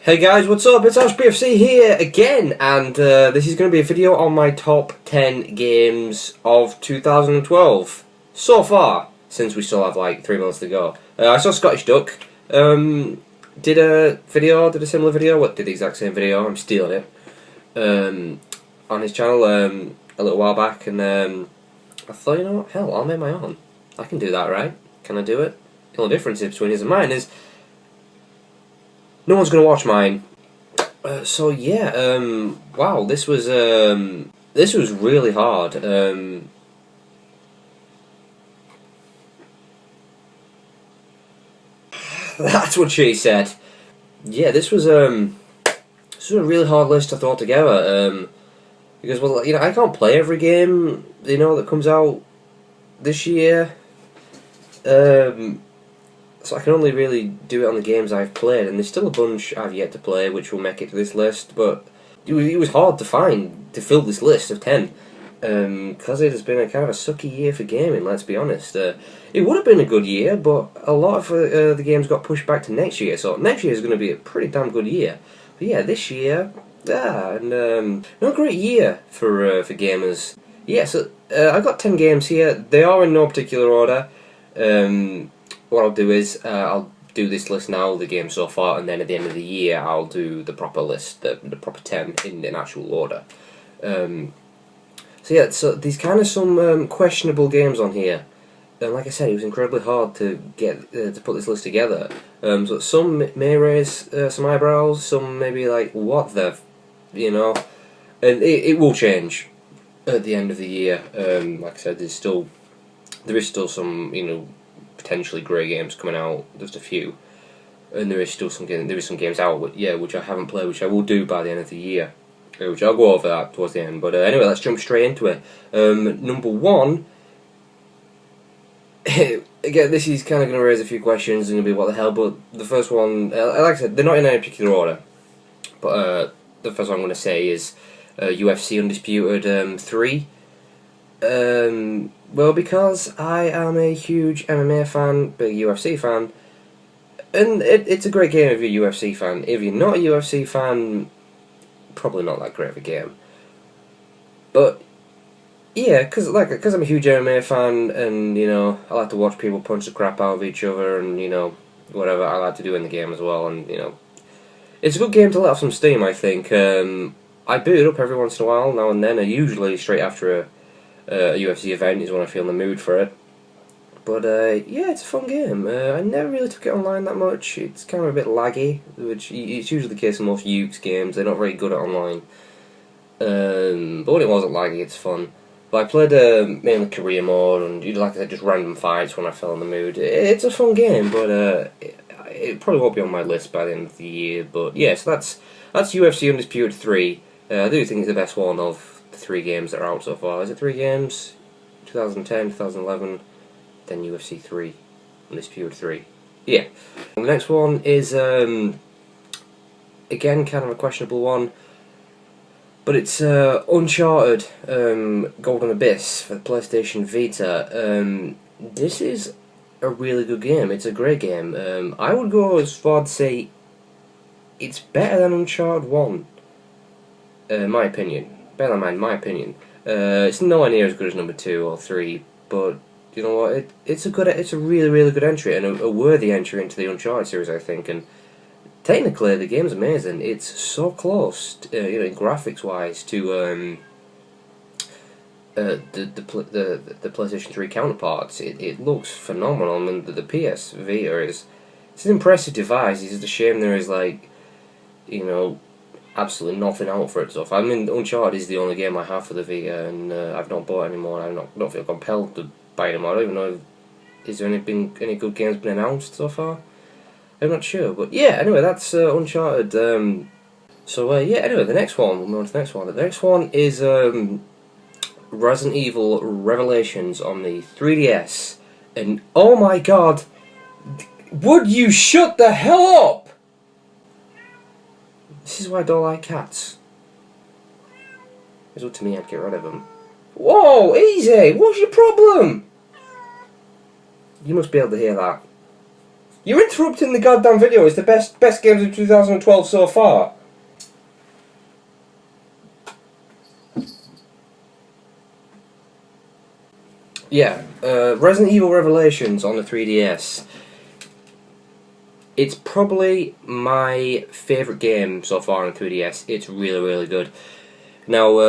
Hey guys, what's up? It's Ashbfc here again, and this is going to be a video on my top 10 games of 2012 so far, since we still have like 3 months to go. I saw Scottish Duck did a similar video, did the exact same video, I'm stealing it, on his channel a little while back, and I thought, you know what, hell, I'll make my own. I can do that, right? Can I do it? The only difference between his and mine is no one's gonna watch mine. So yeah, wow, this was really hard. That's what she said. Yeah, this was a really hard list to throw together. Because, well, you know, I can't play every game, you know, that comes out this year. So I can only really do it on the games I've played, and there's still a bunch I've yet to play which will make it to this list, but it was hard to fill this list of 10, because it has been a kind of a sucky year for gaming, let's be honest. It would have been a good year, but a lot of the games got pushed back to next year, so next year is going to be a pretty damn good year. But yeah, this year, not a great year for gamers. Yeah, so I've got 10 games here. They are in no particular order. What I'll do is I'll do this list now, the games so far, and then at the end of the year I'll do the proper list, the proper 10 in actual order. So yeah, so there's kind of some questionable games on here, and like I said, it was incredibly hard to get to put this list together. So some may raise some eyebrows, some may be like, what the, you know, and it will change at the end of the year. Like I said, there is still some, you know, potentially great games coming out, just a few, and there is some games out, which I haven't played, which I will do by the end of the year, which I'll go over that towards the end. But anyway, let's jump straight into it. Number one, again, this is kind of going to raise a few questions and going to be what the hell, but the first one, like I said, they're not in any particular order, but the first one I'm going to say is UFC Undisputed 3. Well, because I am a huge MMA fan, big UFC fan, and it's a great game if you're a UFC fan. If you're not a UFC fan, probably not that great of a game. But yeah, because I'm a huge MMA fan, and you know, I like to watch people punch the crap out of each other, and you know, whatever I like to do in the game as well, and you know, it's a good game to let off some steam, I think. I boot it up every once in a while, now and then, usually straight after a UFC event is when I feel in the mood for it. But yeah, it's a fun game. I never really took it online that much. It's kind of a bit laggy, which it's usually the case in most Ukes games. They're not very good at online. But when it wasn't laggy, it's fun. But I played mainly career mode, and like I said, just random fights when I fell in the mood. It's a fun game, but it probably won't be on my list by the end of the year. But yeah, so that's UFC Undisputed 3. I do think it's the best one of 3 games that are out so far. Is it 3 games? 2010, 2011, then UFC 3, Undisputed 3. Yeah. And the next one is, again, kind of a questionable one, but it's Uncharted Golden Abyss for the PlayStation Vita. This is a really good game. It's a great game. I would go as far to say it's better than Uncharted 1, in my opinion. Better than mine, in my opinion. It's nowhere near as good as number 2 or 3, but you know what? It's a really, really good entry, and a worthy entry into the Uncharted series, I think. And technically, the game's amazing. It's so close, you know, graphics-wise, to the PlayStation 3 counterparts. It looks phenomenal, and the PS Vita it's an impressive device. It's just a shame there is, like, you know, absolutely nothing out for it so far. I mean, Uncharted is the only game I have for the Vita, and I've not bought any more. I don't feel compelled to buy any more. I don't even know is there any good games been announced so far. I'm not sure, but yeah. Anyway, that's Uncharted. So yeah. Anyway, the next one. We'll move on to the next one. The next one is Resident Evil Revelations on the 3DS, and oh my god, would you shut the hell up? This is why I don't like cats. It's up to me, I'd get rid of them. Whoa, easy! What's your problem? You must be able to hear that. You're interrupting the goddamn video. It's the best games of 2012 so far. Yeah, Resident Evil Revelations on the 3DS. It's probably my favourite game so far on the 3DS. It's really, really good. Now,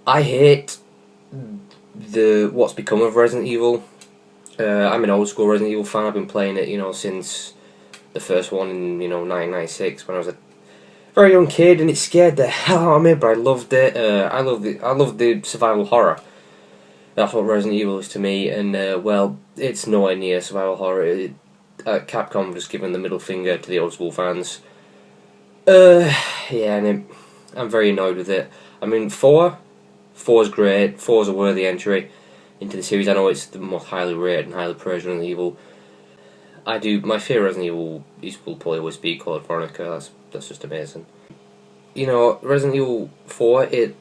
I hate what's become of Resident Evil. I'm an old school Resident Evil fan. I've been playing it, since the first one in, 1996 when I was a very young kid, and it scared the hell out of me, but I loved it. I love the survival horror. That's what Resident Evil is to me, and well, it's nowhere near survival horror. Capcom just giving the middle finger to the old school fans. Yeah, and I'm very annoyed with it. I mean, 4's great. 4's a worthy entry into the series. I know it's the most highly rated and highly praised Resident Evil. My favourite Resident Evil will probably always be Code Veronica. That's just amazing. Resident Evil 4, it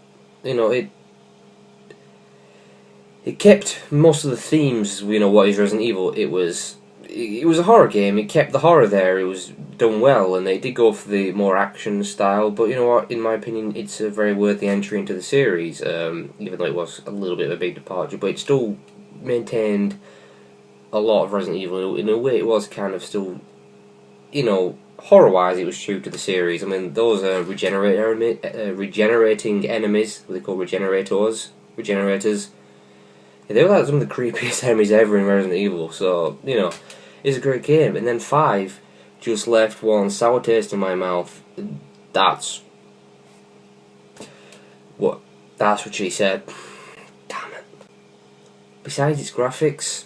kept most of the themes, what is Resident Evil. It was a horror game. It kept the horror there. It was done well, and they did go for the more action style. But you know what? In my opinion, it's a very worthy entry into the series. Even though it was a little bit of a big departure, but it still maintained a lot of Resident Evil. In a way, it was kind of still, horror-wise, it was true to the series. I mean, those regenerating enemies, what they call regenerators. They were like some of the creepiest enemies ever in Resident Evil, so, it's a great game. And then 5 just left one sour taste in my mouth. That's what she said. Damn it. Besides its graphics,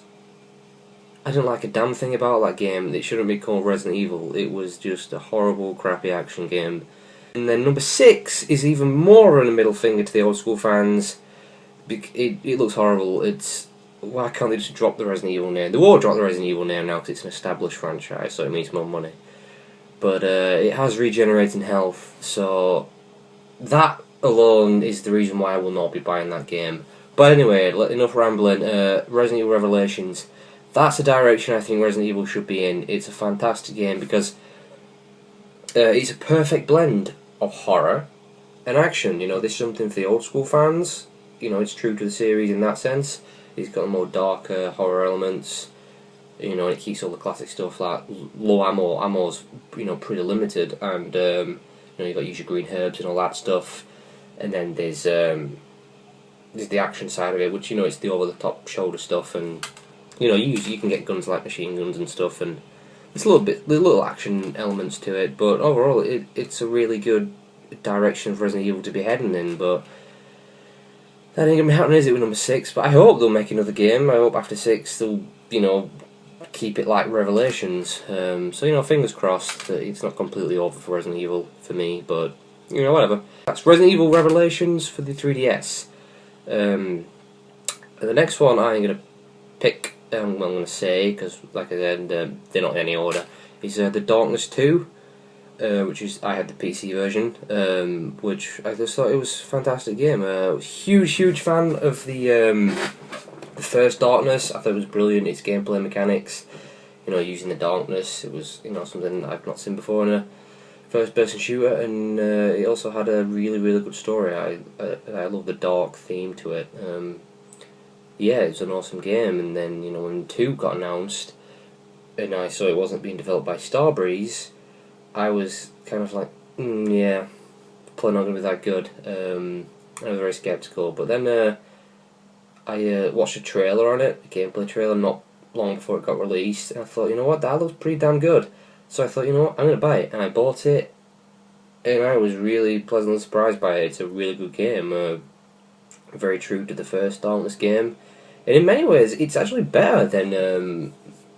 I didn't like a damn thing about that game. It shouldn't be called Resident Evil. It was just a horrible, crappy action game. And then number 6 is even more of a middle finger to the old school fans. It looks horrible. Why can't they just drop the Resident Evil name? They will drop the Resident Evil name now because it's an established franchise, so it means more money. But it has regenerating health, so that alone is the reason why I will not be buying that game. But anyway, enough rambling. Resident Evil Revelations. That's the direction I think Resident Evil should be in. It's a fantastic game because it's a perfect blend of horror and action. There's something for the old school fans. It's true to the series in that sense. It's got more darker horror elements. It keeps all the classic stuff like low ammo. Ammo's pretty limited, and you've got to use your green herbs and all that stuff. And then there's the action side of it, which it's the over the top shoulder stuff, and you can get guns like machine guns and stuff, and there's little action elements to it. But overall, it's a really good direction for Resident Evil to be heading in. But that ain't gonna be happening, is it, with number 6? But I hope they'll make another game. I hope after 6 they'll, keep it like Revelations. So, fingers crossed that it's not completely over for Resident Evil for me, but, whatever. That's Resident Evil Revelations for the 3DS. And the next one I'm gonna pick, I'm gonna say, because, like I said, they're not in any order, is The Darkness 2. Which is, I had the PC version, which I just thought it was a fantastic game. I was huge fan of the first Darkness. I thought it was brilliant. Its gameplay mechanics, using the darkness. It was, something I've not seen before in a first-person shooter, and it also had a really good story. I love the dark theme to it. Yeah, it was an awesome game. And then when 2 got announced, and I saw it wasn't being developed by Starbreeze, I was kind of like, yeah, probably not going to be that good. I was very sceptical, but then I watched a trailer on it, a gameplay trailer, not long before it got released, and I thought, that looks pretty damn good. So I thought, I'm going to buy it, and I bought it, and I was really pleasantly surprised by it. It's a really good game, very true to the first Darkness game, and in many ways, it's actually better than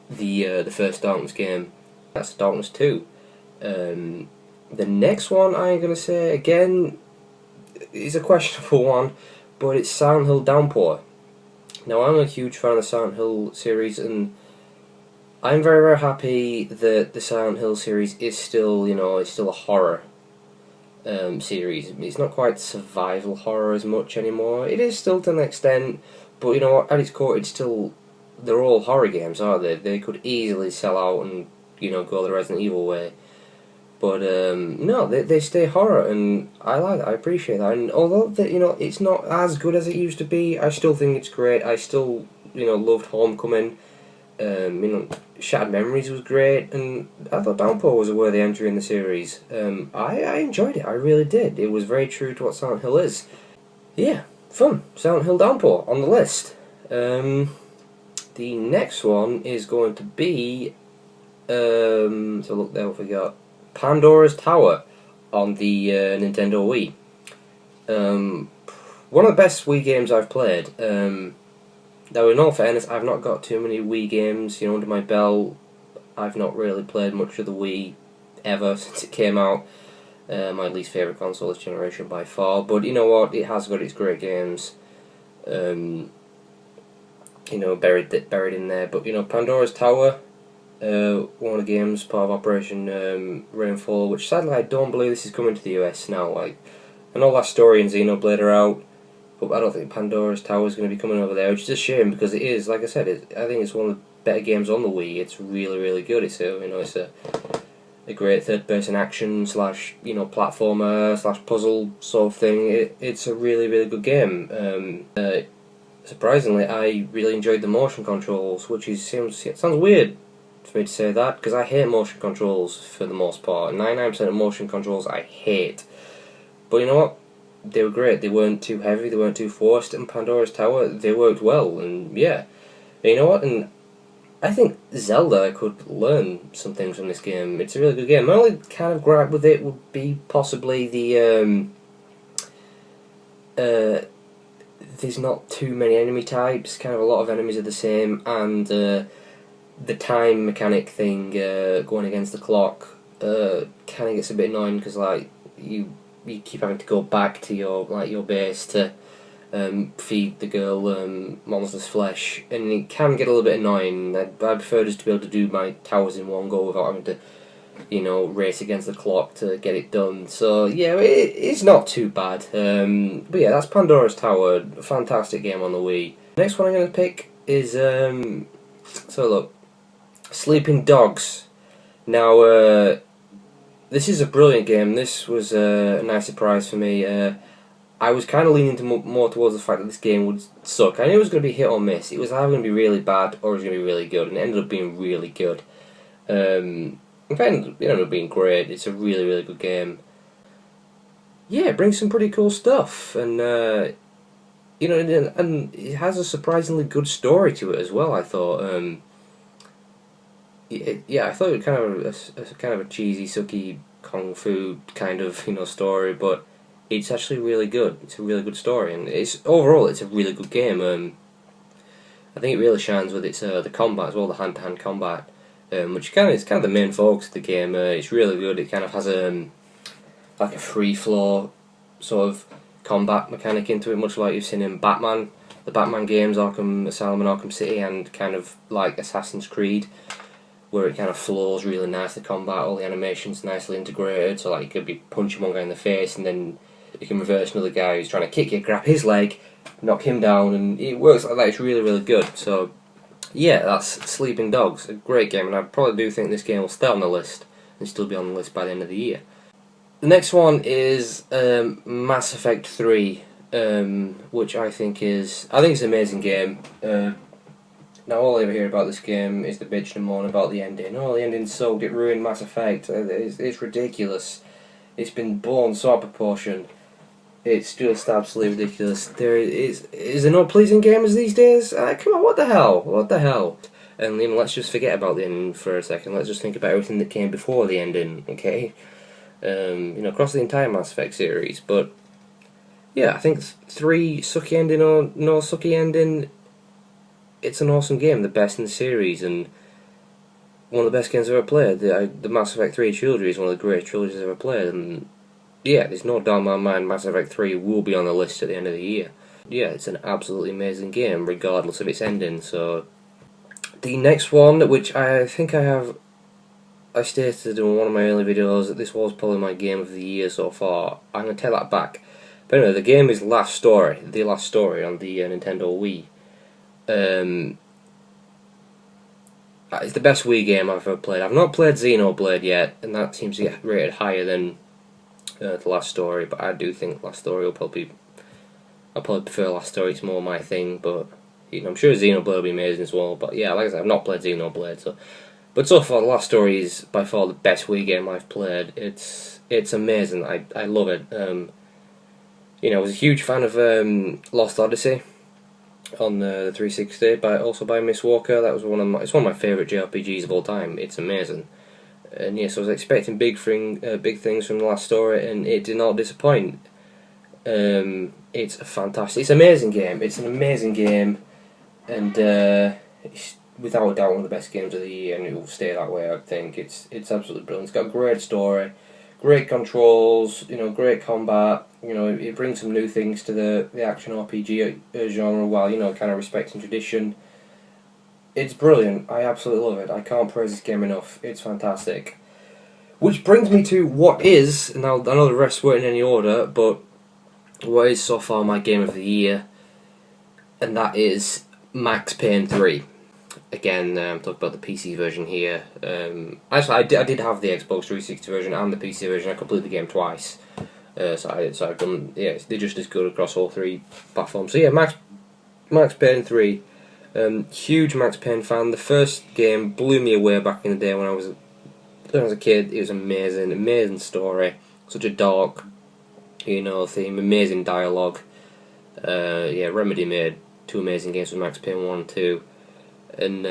the first Darkness game. That's Darkness 2. The next one I'm going to say, again, is a questionable one, but it's Silent Hill Downpour. Now, I'm a huge fan of the Silent Hill series, and I'm very happy that the Silent Hill series is still, it's still a horror series. It's not quite survival horror as much anymore. It is still to an extent, but at its core, it's still they're all horror games, aren't they? They could easily sell out and, you know, go the Resident Evil way. But no, they stay horror, and I like that. I appreciate that. And although you know, it's not as good as it used to be, I still think it's great. I still, you know, loved Homecoming. You know, Shattered Memories was great, and I thought Downpour was a worthy entry in the series. I enjoyed it. I really did. It was very true to what Silent Hill is. Yeah, fun. Silent Hill Downpour on the list. The next one is going to be so look there, what we got. Pandora's Tower on the Nintendo Wii. One of the best Wii games I've played. Now, in all fairness, I've not got too many Wii games, you know, under my belt. I've not really played much of the Wii ever since it came out. My least favourite console this generation by far. But you know what? It has got its great games. You know, buried in there. But you know, Pandora's Tower. One of the games, part of Operation Rainfall, which sadly I don't believe this is coming to the US now. Like, I know Last Story and Xenoblade are out, but I don't think Pandora's Tower is going to be coming over there, which is a shame because it is, like I said, I think it's one of the better games on the Wii. It's really, really good. It's a, you know, it's a great third-person action slash, you know, platformer slash puzzle sort of thing. It's a really, really good game. Surprisingly, I really enjoyed the motion controls, which sounds weird for me to say that, because I hate motion controls for the most part. 99% of motion controls I hate. But you know what? They were great. They weren't too heavy, they weren't too forced, and Pandora's Tower, they worked well, and yeah. And you know what? And I think Zelda could learn some things from this game. It's a really good game. My only kind of gripe with it would be possibly the there's not too many enemy types, kind of a lot of enemies are the same, and the time mechanic thing, going against the clock, kind of gets a bit annoying because like you keep having to go back to your base to feed the girl monster's flesh, and it can get a little bit annoying. I prefer just to be able to do my towers in one go without having to, you know, race against the clock to get it done. So yeah, it's not too bad. But yeah, that's Pandora's Tower, a fantastic game on the Wii. Next one I'm going to pick is so look. Sleeping Dogs. Now, this is a brilliant game. This was a nice surprise for me. I was kind of leaning more towards the fact that this game would suck. I knew it was going to be hit or miss. It was either going to be really bad or it was going to be really good, and it ended up being really good. In fact, it ended up being great. It's a really, really good game. Yeah, it brings some pretty cool stuff, and you know, and it has a surprisingly good story to it as well. I thought. Yeah, I thought it was kind of a cheesy, sucky kung fu kind of, you know, story, but it's actually really good. It's a really good story, and overall it's a really good game. I think it really shines with its the combat as well, the hand-to-hand combat, which is kind of the main focus of the game. It's really good. It kind of has like a free flow sort of combat mechanic into it, much like you've seen in Batman, the Batman games, Arkham Asylum and Arkham City, and kind of like Assassin's Creed, where it kind of flows really nicely, combat, all the animations nicely integrated, so like you could be punching one guy in the face and then you can reverse another guy who's trying to kick you, grab his leg, knock him down, and it works like that. It's really, really good. So yeah, that's Sleeping Dogs, a great game, and I probably do think this game will stay on the list and still be on the list by the end of the year. The next one is Mass Effect 3, which I think it's an amazing game. Now all I ever hear about this game is the bitch and moan about the ending. Oh, the ending sucked, it ruined Mass Effect. It's ridiculous. It's been blown so out of proportion. It's just absolutely ridiculous. Is there no pleasing gamers these days? Come on, what the hell? What the hell? And you know, let's just forget about the ending for a second. Let's just think about everything that came before the ending, okay? You know, across the entire Mass Effect series. But yeah, I think 3, sucky ending or no sucky ending, it's an awesome game, the best in the series, and one of the best games I've ever played. The Mass Effect 3 trilogy is one of the greatest trilogies I've ever played, and yeah, there's no doubt in my mind Mass Effect 3 will be on the list at the end of the year. Yeah, it's an absolutely amazing game, regardless of its ending. So, the next one, which I think I stated in one of my early videos that this was probably my game of the year so far. I'm going to take that back. But anyway, the game is The Last Story on the Nintendo Wii. It's the best Wii game I've ever played. I've not played Xenoblade yet, and that seems to get rated higher than The Last Story, but I do think Last Story will probably... I probably prefer Last Story, it's more my thing, but I'm sure Xenoblade will be amazing as well. But yeah, like I said, I've not played Xenoblade, so... But so far, The Last Story is by far the best Wii game I've played. It's amazing. I love it. I was a huge fan of Lost Odyssey on the 360, also by Miss Walker. That was it's one of my favourite JRPGs of all time. It's amazing. And yes, I was expecting big things from The Last Story, and it did not disappoint. It's fantastic. It's an amazing game. It's an amazing game, and it's without a doubt one of the best games of the year, and it will stay that way. I think it's absolutely brilliant. It's got a great story, great controls, great combat. It brings some new things to the action RPG genre while kind of respecting tradition. It's brilliant. I absolutely love it. I can't praise this game enough. It's fantastic. Which brings me to what is, and I know the rest weren't in any order, but what is so far my game of the year, and that is Max Payne 3. Again, I'm talking about the PC version here. Actually, I did have the Xbox 360 version and the PC version. I completed the game twice. So I've done, they're just as good across all three platforms. So yeah, Max Payne 3. Huge Max Payne fan. The first game blew me away back in the day when I was a kid. It was amazing, amazing story. Such a dark, theme, amazing dialogue. Remedy made two amazing games with Max Payne 1 and 2. And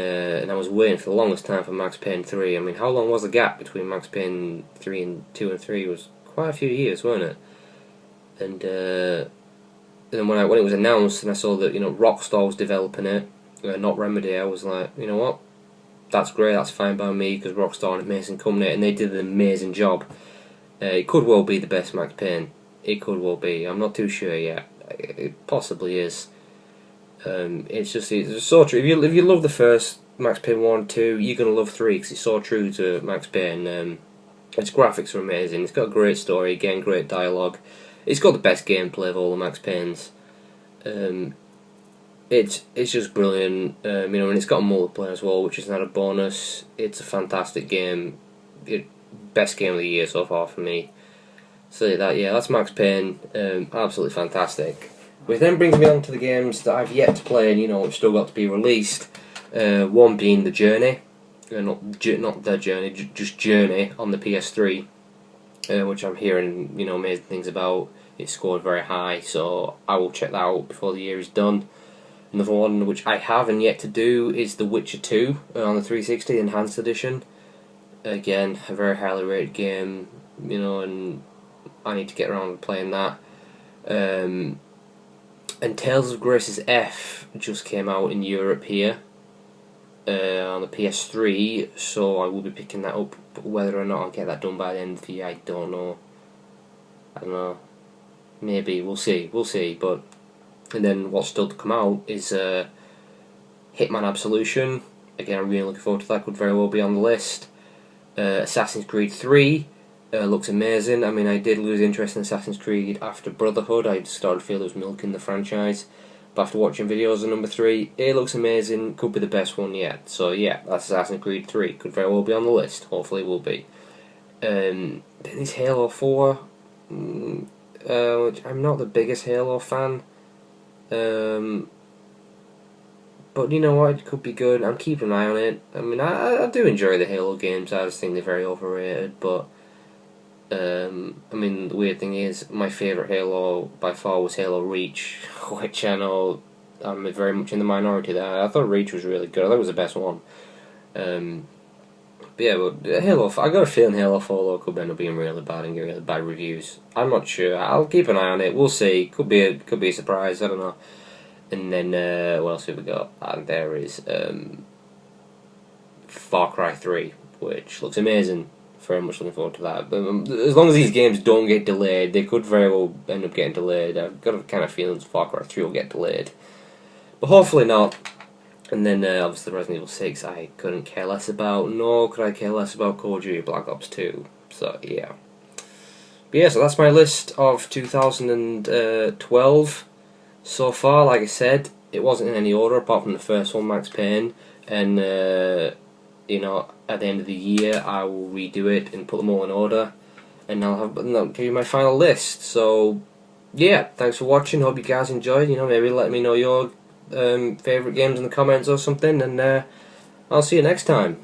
I was waiting for the longest time for Max Payne 3. I mean, how long was the gap between Max Payne 3 and 2 and 3? It was quite a few years, wasn't it? And then when it was announced and I saw that Rockstar was developing it, not Remedy, I was like, you know what? That's great. That's fine by me because Rockstar are an amazing company and they did an amazing job. It could well be the best Max Payne. It could well be. I'm not too sure yet. It possibly is. It's so true. If you love the first Max Payne 1 and 2, you're gonna love 3 because it's so true to Max Payne. Its graphics are amazing. It's got a great story, again, great dialogue. It's got the best gameplay of all the Max Paynes. It's just brilliant. And it's got a multiplayer as well, which is another bonus. It's a fantastic game. Best game of the year so far for me. So that's Max Payne. Absolutely fantastic. Which then brings me on to the games that I've yet to play and which still got to be released. One being The Journey, not The Journey, just Journey on the PS3, which I'm hearing amazing things about. It scored very high, so I will check that out before the year is done. Another one which I haven't yet to do is The Witcher 2 on the 360 Enhanced Edition. Again, a very highly rated game, and I need to get around to playing that. And Tales of Grace's F just came out in Europe here on the PS3, so I will be picking that up. But whether or not I'll get that done by the end of the year, I don't know. Maybe, we'll see. But and then what's still to come out is Hitman Absolution. Again, I'm really looking forward to that. Could very well be on the list. Assassin's Creed 3. Looks amazing. I mean, I did lose interest in Assassin's Creed after Brotherhood. I started to feel it was milking the franchise. But after watching videos of number 3, it looks amazing. Could be the best one yet. So yeah, that's Assassin's Creed 3. Could very well be on the list. Hopefully it will be. Then there's Halo 4. Which I'm not the biggest Halo fan. But you know what, it could be good. I'm keeping an eye on it. I mean, I do enjoy the Halo games. I just think they're very overrated. But I mean, the weird thing is, my favourite Halo by far was Halo Reach, which I know I'm very much in the minority there. I thought Reach was really good. I thought it was the best one. But yeah, but Halo, I got a feeling Halo 4 could end up being really bad and get really bad reviews. I'm not sure. I'll keep an eye on it. We'll see. Could be a surprise. I don't know. And then what else have we got? And there is Far Cry 3, which looks amazing. Very much looking forward to that. But as long as these games don't get delayed, they could very well end up getting delayed. I've got a kind of feeling Far Cry 3 will get delayed, but hopefully not. And then obviously Resident Evil 6 I couldn't care less about, nor could I care less about Call of Duty Black Ops 2. So yeah. But yeah, so that's my list of 2012 so far. Like I said, it wasn't in any order apart from the first one, Max Payne, and you know, at the end of the year, I will redo it and put them all in order, and I'll give you my final list. So, yeah, thanks for watching. Hope you guys enjoyed. You know, maybe let me know your favourite games in the comments or something, and I'll see you next time.